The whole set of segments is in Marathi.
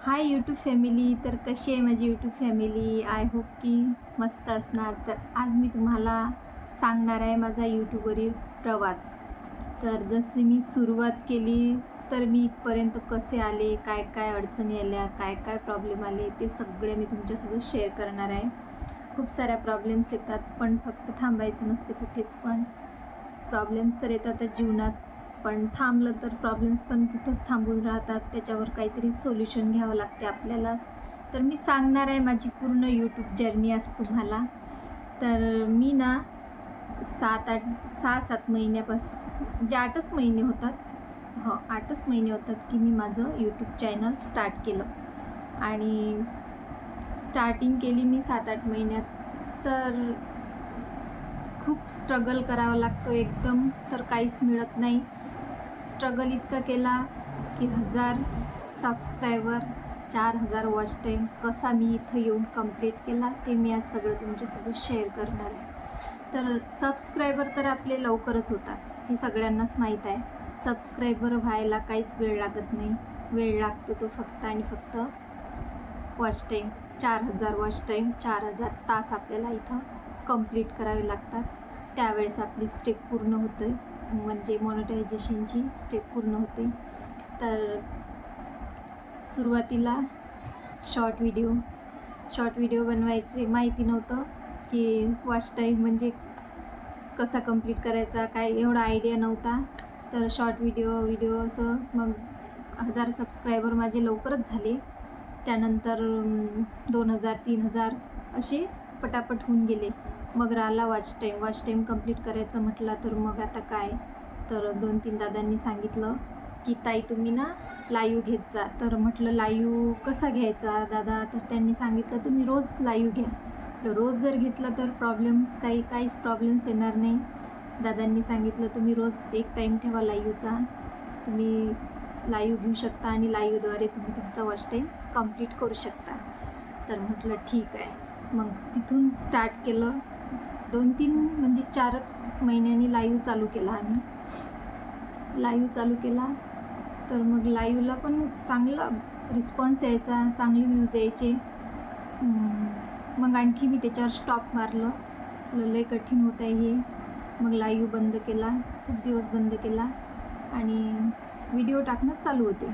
Hi YouTube family. तर कशी आहे माझी यूट्यूब फॅमिली? आय होप की मस्त असणार. तर आज मी तुम्हाला सांगणार आहे माझा यूट्यूबवरील प्रवास. तर जशी मी सुरुवात केली तर मी इथपर्यंत कसे आले, काय काय अडचणी आल्या, काय काय प्रॉब्लेम आले, ते सगळे मी तुमच्यासोबत शेअर करणार आहे. खूप साऱ्या प्रॉब्लेम्स येतात, पण फक्त थांबायचं नसते कुठेच. पण प्रॉब्लेम्स तर येतातच जीवनात, पण थांबलं तर प्रॉब्लेम्स पण तिथंच थांबून राहतात. त्याच्यावर काहीतरी सोल्युशन घ्यावं लागते आपल्यालाच. तर मी सांगणार आहे माझी पूर्ण यूट्यूब जर्नी आज तुम्हाला. तर मी ना 6-7 महिन्यापासून, म्हणजे 8च महिने होतात. 8च महिने होतात की मी माझं यूट्यूब चॅनल स्टार्ट केलं. आणि स्टार्टिंग केली मी 7-8 महिन्यात. तर खूप स्ट्रगल करावा लागतो एकदम, तर काहीच मिळत नाही. स्ट्रगल इतका केला की 1000 सबस्क्रायबर, 4000 वॉच टाईम कसा मी इथं येऊन कंप्लीट केला ते मी आज सगळं तुमच्यासोबत शेअर करणार आहे. तर सबस्क्रायबर तर आपले लवकरच होतात, हे सगळ्यांनाच माहीत आहे. सबस्क्रायबर व्हायला काहीच वेळ लागत नाही. वेळ लागतो तो फक्त आणि फक्त वॉच टाईम. 4000 वॉच टाईम, 4000 तास आपल्याला इथं कंप्लीट करावे लागतात. त्यावेळेस आपली स्टेप पूर्ण होते, म्हणजे मॉनिटायझेशनची स्टेप पूर्ण होते. तर सुरुवातीला शॉर्ट व्हिडिओ बनवायचे माहिती नव्हतं की वॉच टाईम म्हणजे कसा कंप्लीट करायचा, काय एवढा आयडिया नव्हता. तर शॉर्ट व्हिडिओ असं मग 1000 सबस्क्रायबर माझे लवकरच झाले. त्यानंतर 2000-3000 असे पटापट होऊन गेले. मग राहिला वॉच टाईम कंप्लीट करायचं म्हटलं तर मग आता काय. तर 2-3 दादांनी सांगितलं की ताई तुम्ही ना लाईव्ह घेत जा. तर म्हटलं लाईव्ह कसा घ्यायचा दादा? तर त्यांनी सांगितलं तुम्ही रोज लाईव्ह घ्या. रोज जर घेतलं तर काहीच प्रॉब्लेम्स येणार नाही. दादांनी सांगितलं तुम्ही रोज एक टाईम ठेवा लाईव्हचा, तुम्ही लाईव्ह घेऊ शकता आणि लाईव्हद्वारे तुम्ही तुमचा वॉच टाईम कंप्लीट करू शकता. तर म्हटलं ठीक आहे. मग तिथून स्टार्ट केलं. 2-3 म्हणजे 4 महिन्यांनी लाईव्ह चालू केला आम्ही. तर मग लाईव्हला पण चांगला रिस्पॉन्स यायचा, चांगले व्ह्यूज यायचे. मग आणखी मी त्याच्यावर स्टॉप मारलं. लय कठीण होत आहे हे. मग लाईव्ह बंद केला, खूप दिवस बंद केला आणि व्हिडिओ टाकणं चालू होते.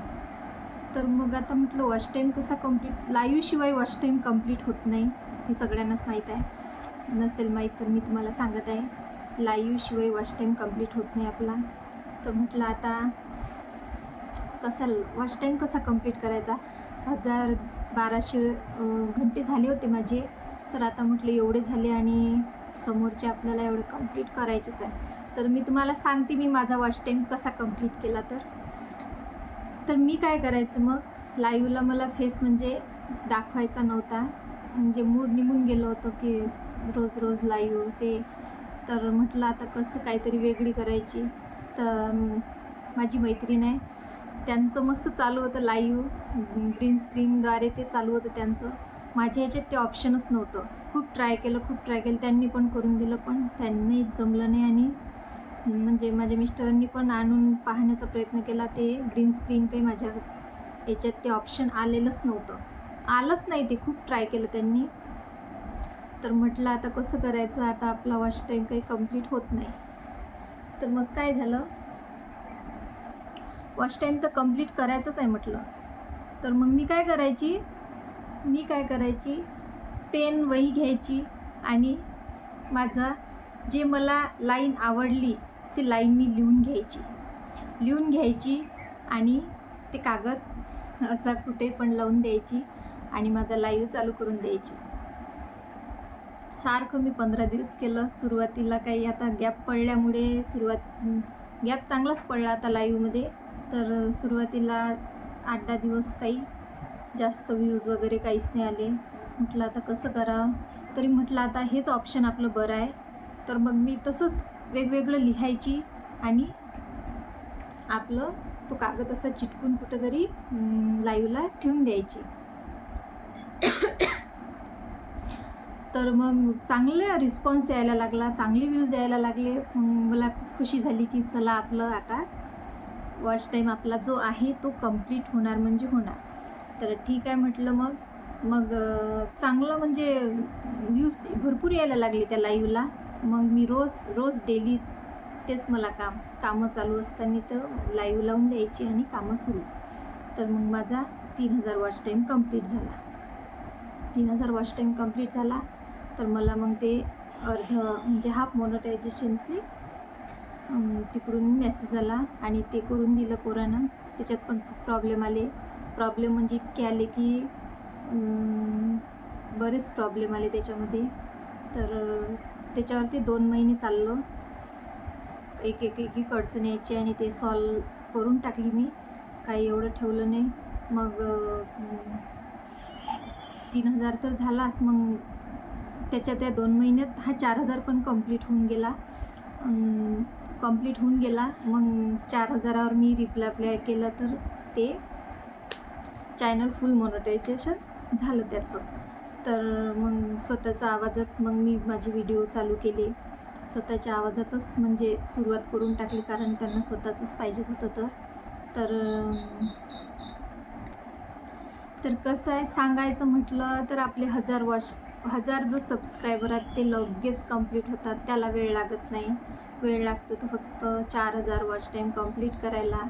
तर मग आता म्हटलं वॉच टाईम कसा कंप्लीट, लाईव्हशिवाय वॉच टाईम कंप्लीट होत नाही, हे सगळ्यांनाच माहीत आहे. नसेल माहीत तर मी तुम्हाला सांगत आहे, लाईव्हशिवाय वॉच टाईम कंप्लीट होत नाही आपला. तर म्हटलं आता वॉच टाईम कसा कंप्लीट करायचा. 1200 घंटे झाले होते माझे. तर आता म्हटलं एवढे झाले आणि समोरचे आपल्याला एवढं कंप्लीट करायचेच आहे. तर मी तुम्हाला सांगते मी माझा वॉच टाईम कसा कंप्लीट केला. तर मी काय करायचं, मग लाईव्हला मला फेस म्हणजे दाखवायचा नव्हता, म्हणजे मूड निघून गेलं होतं की रोज लाईव्ह ते. तर म्हटलं आता कसं काहीतरी वेगळी करायची. तर माझी मैत्रीण आहे, त्यांचं मस्त चालू होतं लाईव्ह, ग्रीन स्क्रीनद्वारे ते चालू होतं त्यांचं. माझ्या ह्याच्यात ते ऑप्शनच नव्हतं. खूप ट्राय केलं, त्यांनी पण करून दिलं, पण त्यांनी जमलं नाही. आणि म्हणजे माझ्या मिस्टरांनी पण आणून पाहण्याचा प्रयत्न केला. ते ग्रीन स्क्रीन काही माझ्या याच्यात ते ऑप्शन आलंच नाही. ते खूप ट्राय केलं त्यांनी. तर म्हटलं आता कसं करायचं, आता आपला वॉच टाईम काही कंप्लीट होत नाही. तर मग काय झालं, वॉच टाईम तर कंप्लीट करायचंच आहे म्हटलं. तर मग मी काय करायची, पेन वही घ्यायची आणि माझा जे मला लाईन आवडली ती लाईन मी लिहून घ्यायची आणि ते कागद असा कुठे पण लावून द्यायची आणि माझा लाईव्ह चालू करून द्यायची. सारखं मी 15 दिवस केलं. सुरुवातीला काही, आता गॅप पडल्यामुळे गॅप चांगलाच पडला आता लाईव्हमध्ये. तर सुरुवातीला 8-10 दिवस काही जास्त व्ह्यूज वगैरे काहीच नाही आले. म्हटलं आता कसं करावं. तरी म्हटलं आता हेच ऑप्शन आपलं बरं आहे. तर मग मी तसंच वेगवेगळं लिहायची आणि आपलं तो कागद असा चिटकून कुठंतरी लाईव्हला ठेवून द्यायची. तर मग चांगले रिस्पॉन्स यायला लागला, चांगले व्ह्यूज यायला लागले. मग मला खूप खुशी झाली की चला आपलं आता वॉच टाईम आपला जो आहे तो कंप्लीट होणार म्हणजे होणार. तर ठीक आहे म्हटलं. मग चांगलं म्हणजे व्ह्यूज भरपूर यायला लागले त्या लाईव्हला. मग मी रोज डेली तेच मला कामं चालू असताना तर लाईव्ह लावून द्यायची आणि कामं सुरू. तर मग माझा 3000 वॉच टाईम कंप्लीट झाला. 3000 वॉच टाईम कंप्लीट झाला तर मला मग ते म्हणजे हाफ मोनेटायझेशनची तिकडून मेसेज आला आणि ते करून दिलं पोरानं. त्याच्यात पण खूप प्रॉब्लेम म्हणजे इतके आले की बरेच प्रॉब्लेम आले त्याच्यामध्ये. तर त्याच्यावरती 2 महिने चाललं. एक अडचण यायची आणि ते सॉल्व करून टाकली मी, काही एवढं ठेवलं नाही. मग 3000 तर झालाच. मग त्याच्या त्या 2 महिन्यात हा 4000 पण कंप्लीट होऊन गेला. मग 4000वर मी अप्लाय केलं तर ते चॅनल फुल मोनेटायझेशन झालं त्याचं. तर मग स्वतःच्या आवाजात मग मी माझे व्हिडिओ चालू केले. स्वतःच्या आवाजातच म्हणजे सुरुवात करून टाकली, कारण त्यांना स्वतःचंच पाहिजे होतं. तर कसं आहे सांगायचं म्हटलं तर आपले 1000 जो सबस्क्रायबर आहेत ते लगेच कंप्लीट होतात. त्याला वेळ लागत नाही. वेळ लागतो तो फक्त 4000 वॉच टाईम कंप्लीट करायला.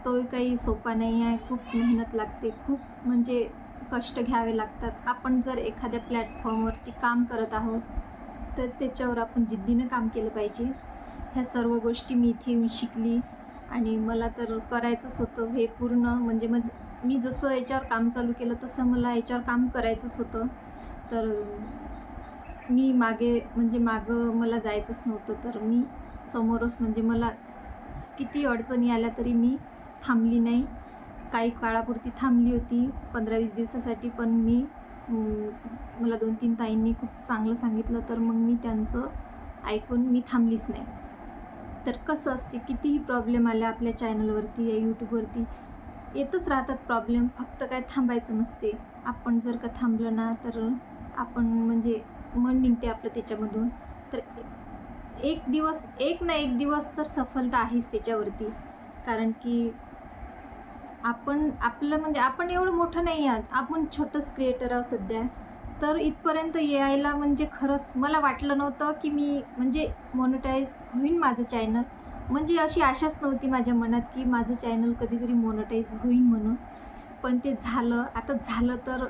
तो काही सोपा नाही आहे. खूप मेहनत लागते. खूप म्हणजे कष्ट घ्यावे लागतात. आपण जर एखाद्या प्लॅटफॉर्मवरती काम करत आहोत तर त्याच्यावर आपण जिद्दीनं काम केलं पाहिजे. ह्या सर्व गोष्टी मी इथे येऊन शिकली आणि मला तर करायचंच होतं हे पूर्ण. म्हणजे मी जसं याच्यावर काम चालू केलं तसं मला याच्यावर काम करायचंच होतं. तर मी मागं मला जायचंच नव्हतं. तर मी समोरच म्हणजे मला किती अडचणी आल्या तरी मी थांबली नाही. काही काळापुरती थांबली होती 15-20 दिवसासाठी, पण मला 2-3 ताईंनी खूप चांगलं सांगितलं तर मग मी त्यांचं ऐकून मी थांबलीच नाही. तर कसं असते, कितीही प्रॉब्लेम आल्या आपल्या चॅनलवरती या यूट्यूबवरती येतच राहतात प्रॉब्लेम. फक्त काय थांबायचं नसते. आपण जर का थांबलं ना तर आपण म्हणजे मन निघते आपलं त्याच्यामधून. तर एक ना एक दिवस तर सफलता आहेच त्याच्यावरती. कारण की आपण एवढं मोठं नाही आहात. आपण छोटंच क्रिएटर आहोत सध्या. तर इथपर्यंत यायला म्हणजे खरंच मला वाटलं नव्हतं की मी म्हणजे मोनेटाईज होईन माझं चॅनल. म्हणजे अशी आशाच नव्हती माझ्या मनात की माझं चॅनल कधीतरी मोनेटाईज होईन म्हणून. पण ते झालं. आता झालं तर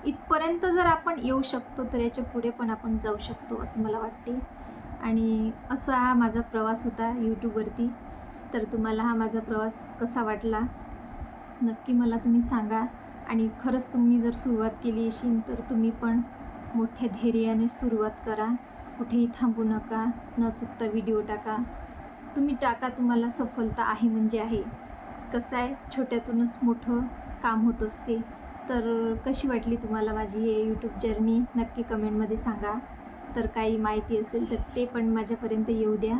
इथपर्यंत जर आपण येऊ शकतो तर याच्या पुढे पण आपण जाऊ शकतो असं मला वाटते. आणि असा हा माझा प्रवास होता यूट्यूबवरती. तर तुम्हाला हा माझा प्रवास कसा वाटला नक्की मला तुम्ही सांगा. आणि खरंच तुम्ही जर सुरुवात केली असेल तर तुम्ही पण मोठ्या धैर्याने सुरुवात करा. कुठेही थांबू नका. न चुकता व्हिडिओ टाका. तुम्ही टाका, तुम्हाला सफलता आहे म्हणजे आहे. कसं आहे, छोट्यातूनच मोठं काम होत असते. तर कशी वाटली तुम्हाला माझी हे यूट्यूब जर्नी नक्की कमेंटमध्ये सांगा. तर काही माहिती असेल तर ते पण माझ्यापर्यंत येऊ द्या.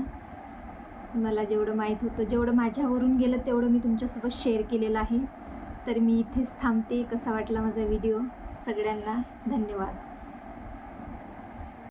मला जेवढं माहीत होतं, जेवढं माझ्यावरून गेलं तेवढं मी तुमच्यासोबत शेअर केलेलं आहे. तर मी इथेच थांबते. कसा वाटला माझा व्हिडिओ? सगळ्यांना धन्यवाद.